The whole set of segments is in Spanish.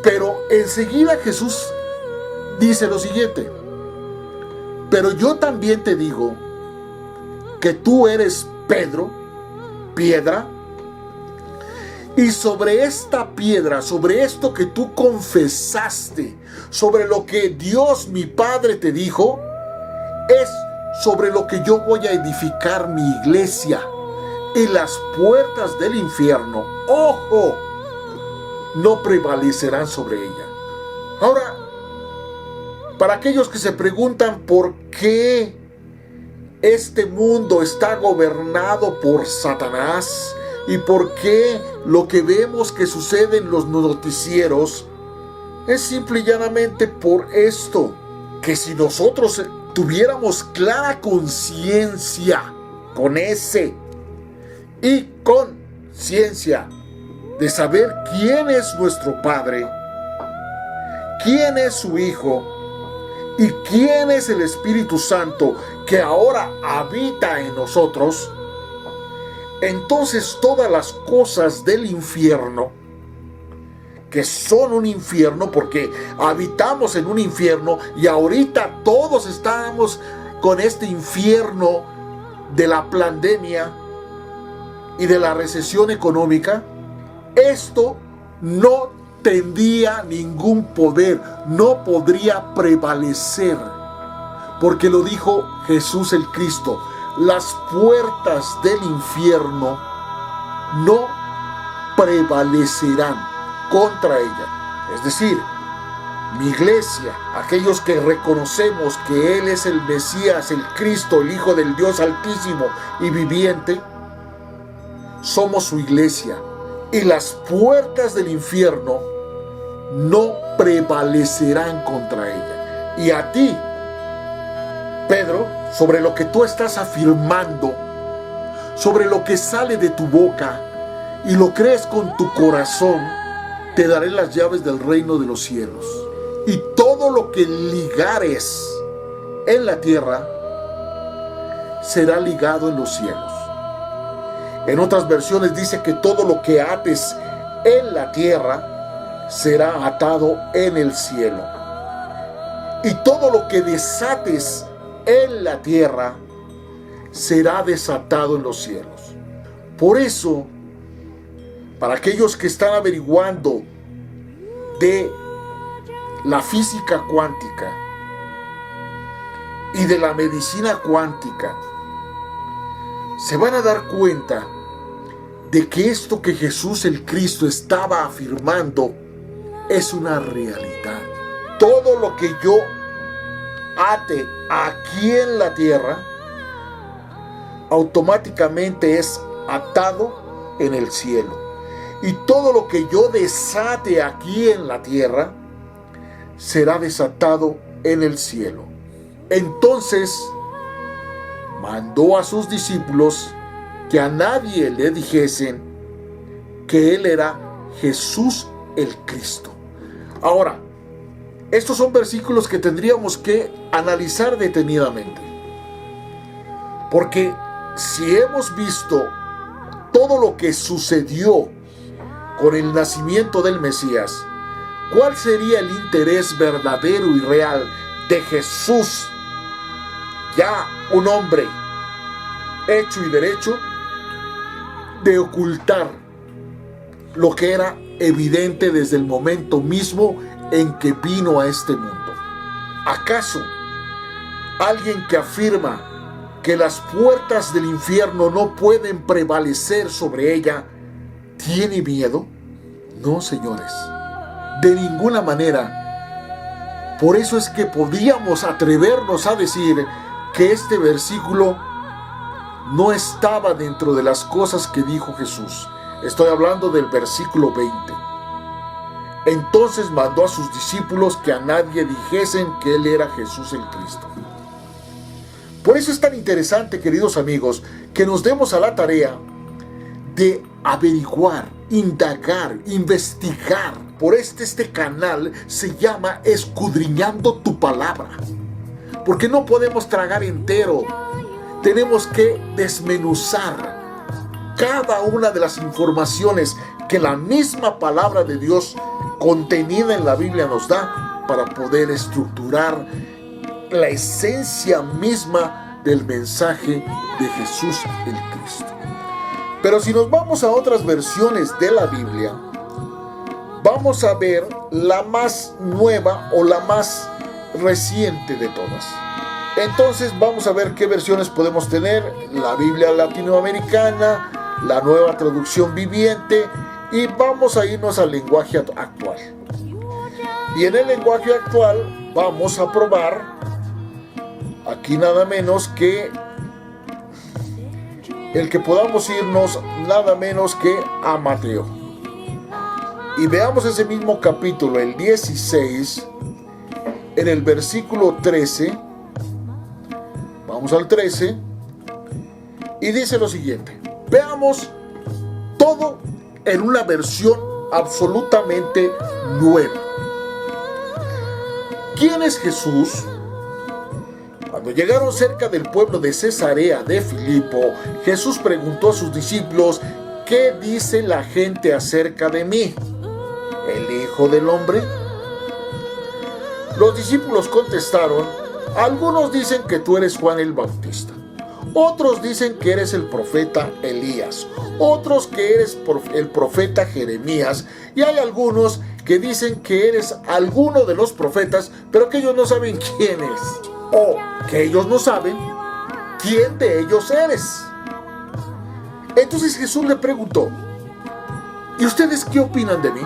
Pero enseguida Jesús dice lo siguiente: pero yo también te digo que tú eres Pedro, piedra, y sobre esta piedra, sobre esto que tú confesaste, sobre lo que Dios mi Padre te dijo, es sobre lo que yo voy a edificar mi iglesia, y las puertas del infierno, ¡ojo!, no prevalecerán sobre ella. Ahora, para aquellos que se preguntan por qué este mundo está gobernado por Satanás y por qué lo que vemos que sucede en los noticieros, es simple y llanamente por esto: que si nosotros tuviéramos clara conciencia, con S, y conciencia, de saber quién es nuestro Padre, quién es su Hijo y quién es el Espíritu Santo que ahora habita en nosotros, entonces todas las cosas del infierno, que son un infierno porque habitamos en un infierno y ahorita todos estamos con este infierno de la pandemia y de la recesión económica, esto no tendría ningún poder, no podría prevalecer, porque lo dijo Jesús el Cristo: las puertas del infierno no prevalecerán contra ella. Es decir, mi iglesia, aquellos que reconocemos que Él es el Mesías, el Cristo, el Hijo del Dios Altísimo y viviente, somos su iglesia, y las puertas del infierno no prevalecerán contra ella. Y a ti, Pedro, sobre lo que tú estás afirmando, sobre lo que sale de tu boca y lo crees con tu corazón, te daré las llaves del reino de los cielos. Y todo lo que ligares en la tierra será ligado en los cielos. En otras versiones dice que todo lo que ates en la tierra será atado en el cielo. Y todo lo que desates en la tierra será desatado en los cielos. Por eso, para aquellos que están averiguando de la física cuántica y de la medicina cuántica, se van a dar cuenta de que esto que Jesús el Cristo estaba afirmando es una realidad. Todo lo que yo ate aquí en la tierra automáticamente es atado en el cielo, y todo lo que yo desate aquí en la tierra será desatado en el cielo. Entonces mandó a sus discípulos que a nadie le dijesen que Él era Jesús el Cristo. Ahora, estos son versículos que tendríamos que analizar detenidamente, porque si hemos visto todo lo que sucedió con el nacimiento del Mesías, ¿cuál sería el interés verdadero y real de Jesús, ya un hombre hecho y derecho, de ocultar lo que era evidente desde el momento mismo en que vino a este mundo? ¿Acaso alguien que afirma que las puertas del infierno no pueden prevalecer sobre ella tiene miedo? No, señores, de ninguna manera. Por eso es que podríamos atrevernos a decir que este versículo no estaba dentro de las cosas que dijo Jesús. Estoy hablando del versículo 20. Entonces mandó a sus discípulos que a nadie dijesen que Él era Jesús el Cristo. Por eso es tan interesante, queridos amigos, que nos demos a la tarea de averiguar, indagar, investigar. Por este canal se llama Escudriñando tu Palabra, porque no podemos tragar entero. Tenemos que desmenuzar cada una de las informaciones que la misma palabra de Dios contenida en la Biblia nos da para poder estructurar la esencia misma del mensaje de Jesús el Cristo. Pero si nos vamos a otras versiones de la Biblia, vamos a ver la más nueva o la más reciente de todas. Entonces vamos a ver qué versiones podemos tener: la Biblia latinoamericana, la Nueva Traducción Viviente, y vamos a irnos al lenguaje actual. Y en el lenguaje actual vamos a probar aquí nada menos que el que podamos irnos nada menos que a Mateo. Y veamos ese mismo capítulo, el 16, en el versículo 13. Vamos al 13 y dice lo siguiente. Veamos todo en una versión absolutamente nueva. ¿Quién es Jesús? Cuando llegaron cerca del pueblo de Cesarea de Filipo, Jesús preguntó a sus discípulos: ¿qué dice la gente acerca de mí? ¿El Hijo del Hombre? Los discípulos contestaron: algunos dicen que tú eres Juan el Bautista, otros dicen que eres el profeta Elías, otros que eres el profeta Jeremías, y hay algunos que dicen que eres alguno de los profetas, pero que ellos no saben quién es, o que ellos no saben quién de ellos eres. Entonces Jesús le preguntó: ¿y ustedes qué opinan de mí?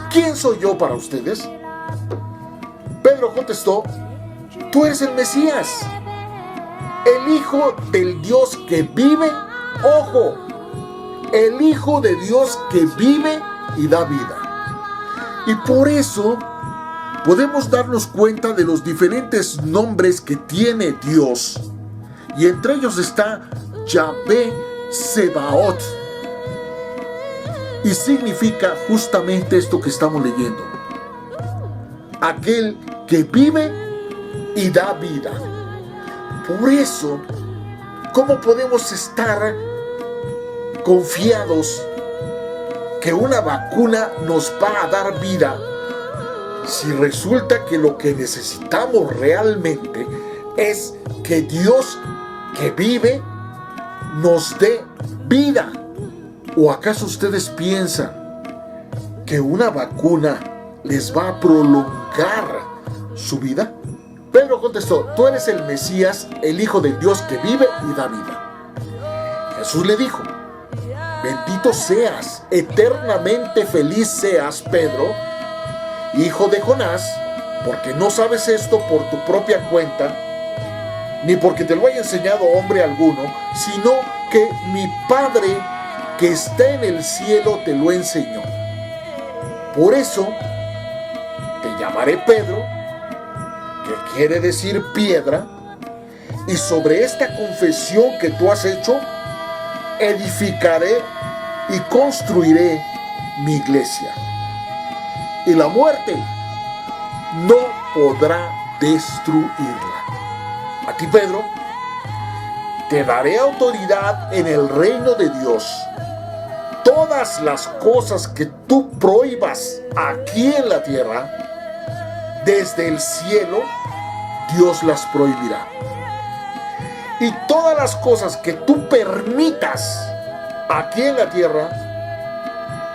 ¿Quién soy yo para ustedes? Pedro contestó: tú eres el Mesías, el Hijo del Dios que vive. Ojo, el Hijo de Dios que vive y da vida. Y por eso podemos darnos cuenta de los diferentes nombres que tiene Dios. Y entre ellos está Yahvé Sebaot. Y significa justamente esto que estamos leyendo: aquel que vive y da vida. Por eso, ¿cómo podemos estar confiados que una vacuna nos va a dar vida si resulta que lo que necesitamos realmente es que Dios que vive nos dé vida? ¿O acaso ustedes piensan que una vacuna les va a prolongar su vida? Pedro contestó: tú eres el Mesías, el Hijo del Dios que vive y da vida. Jesús le dijo: bendito seas, eternamente feliz seas, Pedro, hijo de Jonás, porque no sabes esto por tu propia cuenta, ni porque te lo haya enseñado hombre alguno, sino que mi Padre que está en el cielo te lo enseñó. Por eso te llamaré Pedro, que quiere decir piedra, y sobre esta confesión que tú has hecho, edificaré y construiré mi iglesia. Y la muerte no podrá destruirla. A ti, Pedro, te daré autoridad en el reino de Dios. Todas las cosas que tú prohíbas aquí en la tierra, desde el cielo, Dios las prohibirá. Y todas las cosas que tú permitas aquí en la tierra,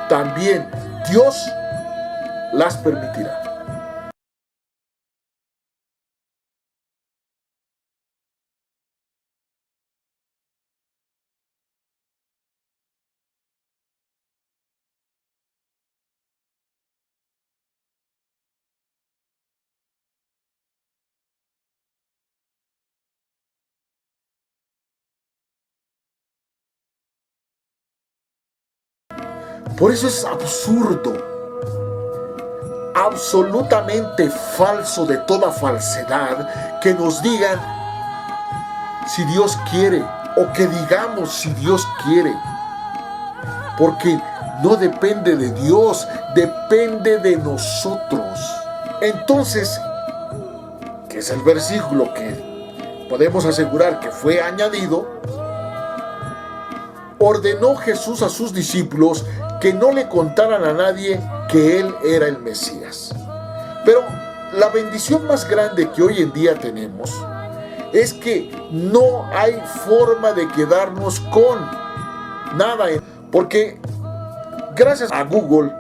también Dios las permitirá. Por eso es absurdo, absolutamente falso de toda falsedad, que nos digan si Dios quiere, o que digamos si Dios quiere. Porque no depende de Dios, depende de nosotros. Entonces, que es el versículo que podemos asegurar que fue añadido, ordenó Jesús a sus discípulos que no le contaran a nadie que él era el Mesías. Pero la bendición más grande que hoy en día tenemos es que no hay forma de quedarnos con nada, porque gracias a Google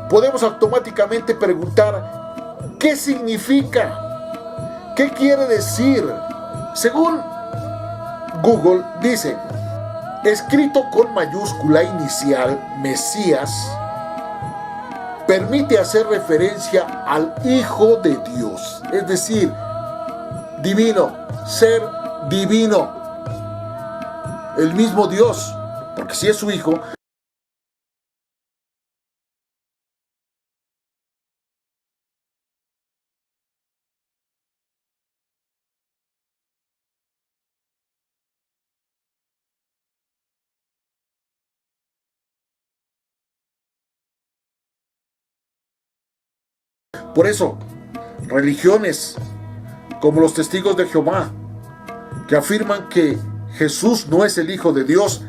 podemos automáticamente preguntar ¿qué significa? ¿Qué quiere decir? Según Google dice, escrito con mayúscula inicial, Mesías, permite hacer referencia al Hijo de Dios, es decir, divino, ser divino, el mismo Dios, porque si es su Hijo, por eso, religiones como los Testigos de Jehová, que afirman que Jesús no es el Hijo de Dios,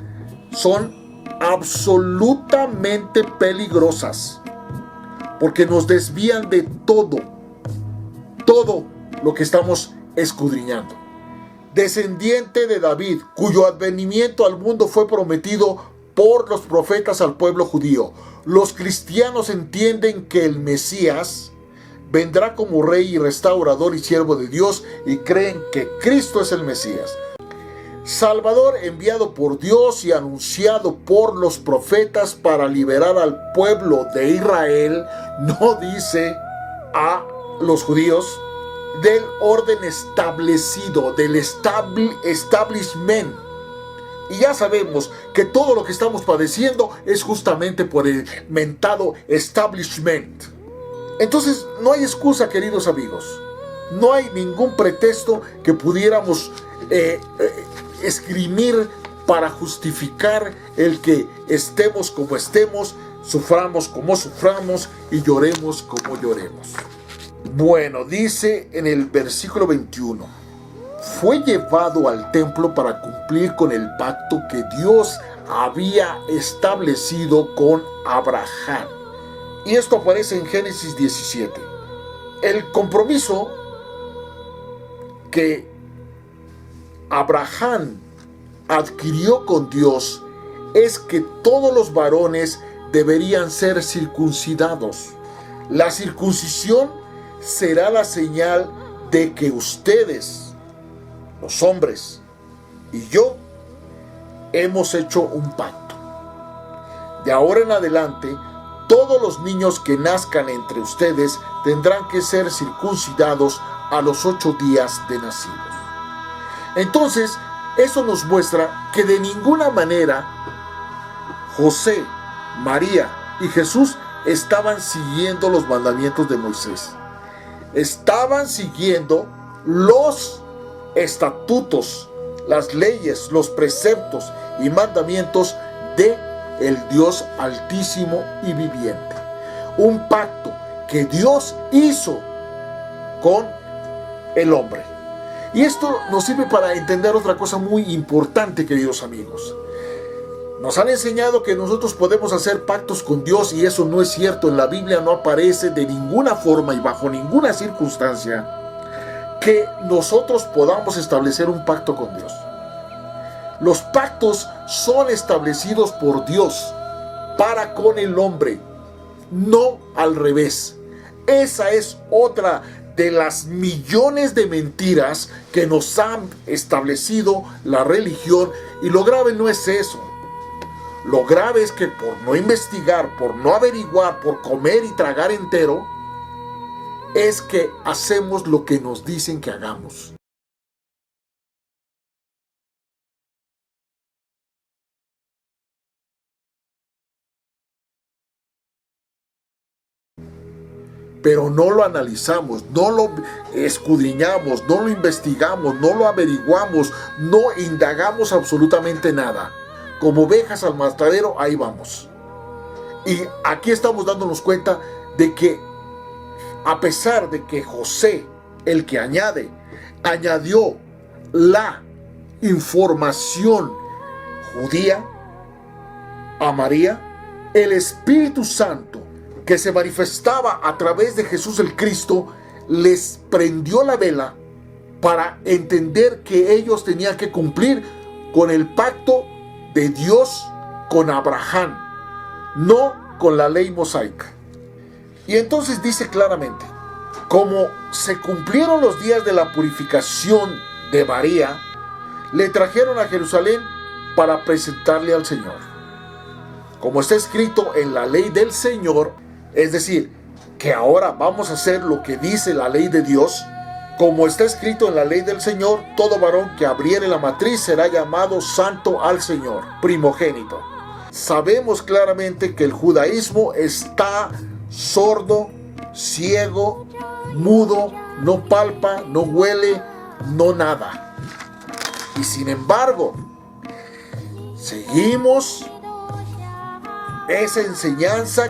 son absolutamente peligrosas, porque nos desvían de todo lo que estamos escudriñando. Descendiente de David, cuyo advenimiento al mundo fue prometido por los profetas al pueblo judío. Los cristianos entienden que el Mesías vendrá como rey y restaurador y siervo de Dios y creen que Cristo es el Mesías, Salvador enviado por Dios y anunciado por los profetas para liberar al pueblo de Israel. No dice a los judíos del orden establecido, del establishment. Y ya sabemos que todo lo que estamos padeciendo es justamente por el mentado establishment. Entonces, no hay excusa, queridos amigos. No hay ningún pretexto que pudiéramos esgrimir para justificar el que estemos como estemos, suframos como suframos y lloremos como lloremos. Bueno, dice en el versículo 21, fue llevado al templo para cumplir con el pacto que Dios había establecido con Abraham. Y esto aparece en Génesis 17. El compromiso que Abraham adquirió con Dios es que todos los varones deberían ser circuncidados. La circuncisión será la señal de que ustedes, los hombres, y yo, hemos hecho un pacto. De ahora en adelante, todos los niños que nazcan entre ustedes tendrán que ser circuncidados a los 8 días de nacidos. Entonces, eso nos muestra que de ninguna manera José, María y Jesús estaban siguiendo los mandamientos de Moisés. Estaban siguiendo los estatutos, las leyes, los preceptos y mandamientos de el Dios altísimo y viviente. Un pacto que Dios hizo con el hombre. Y esto nos sirve para entender otra cosa muy importante, queridos amigos. Nos han enseñado que nosotros podemos hacer pactos con Dios y eso no es cierto. En la Biblia no aparece de ninguna forma y bajo ninguna circunstancia que nosotros podamos establecer un pacto con Dios. Los pactos son establecidos por Dios para con el hombre, no al revés. Esa es otra de las millones de mentiras que nos han establecido la religión, y lo grave no es eso. Lo grave es que por no investigar, por no averiguar, por comer y tragar entero, es que hacemos lo que nos dicen que hagamos. Pero no lo analizamos, no lo escudriñamos, no lo investigamos, no lo averiguamos, no indagamos absolutamente nada. Como ovejas al matadero, ahí vamos. Y aquí estamos dándonos cuenta de que a pesar de que José, el que añadió la información judía a María, el Espíritu Santo que se manifestaba a través de Jesús el Cristo, les prendió la vela para entender que ellos tenían que cumplir con el pacto de Dios con Abraham, no con la ley mosaica. Y entonces dice claramente, como se cumplieron los días de la purificación de María, le trajeron a Jerusalén para presentarle al Señor. Como está escrito en la ley del Señor, es decir, que ahora vamos a hacer lo que dice la ley de Dios. Como está escrito en la ley del Señor, todo varón que abriere la matriz será llamado santo al Señor, primogénito. Sabemos claramente que el judaísmo está sordo, ciego, mudo, no palpa, no huele, no nada. Y sin embargo, seguimos esa enseñanza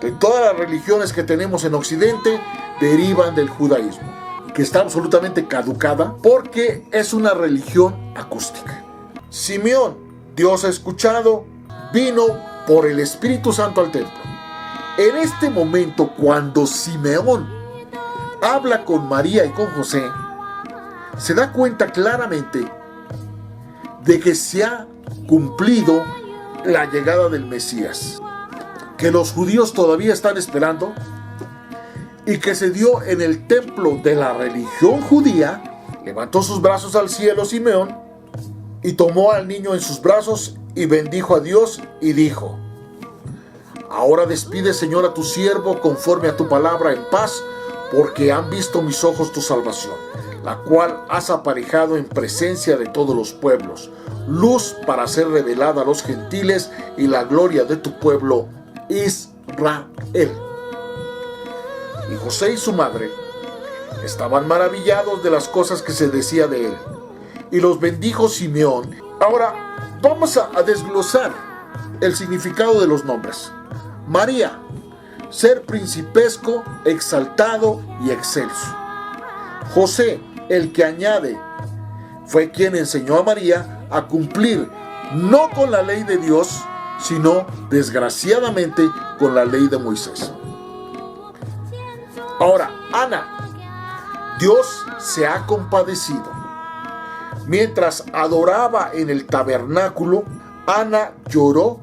de todas las religiones que tenemos en Occidente, derivan del judaísmo, que está absolutamente caducada porque es una religión acústica. Simeón, Dios ha escuchado, vino por el Espíritu Santo al templo. En este momento, cuando Simeón habla con María y con José, se da cuenta claramente de que se ha cumplido la llegada del Mesías, que los judíos todavía están esperando y que se dio en el templo de la religión judía. Levantó sus brazos al cielo Simeón y tomó al niño en sus brazos y bendijo a Dios y dijo: ahora despide, Señor, a tu siervo conforme a tu palabra en paz, porque han visto mis ojos tu salvación, la cual has aparejado en presencia de todos los pueblos, luz para ser revelada a los gentiles y la gloria de tu pueblo Israel. Y José y su madre estaban maravillados de las cosas que se decía de él, y los bendijo Simeón. Ahora vamos a desglosar el significado de los nombres. María, ser principesco, exaltado y excelso. José, el que añade, fue quien enseñó a María a cumplir no con la ley de Dios, sino desgraciadamente con la ley de Moisés. Ahora, Ana, Dios se ha compadecido. Mientras adoraba en el tabernáculo, Ana lloró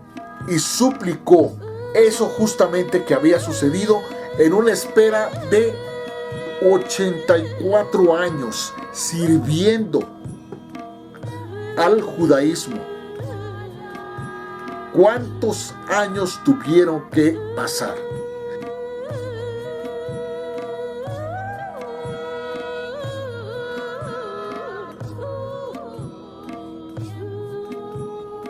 y suplicó eso justamente que había sucedido en una espera de 84 años sirviendo al judaísmo. ¿Cuántos años tuvieron que pasar?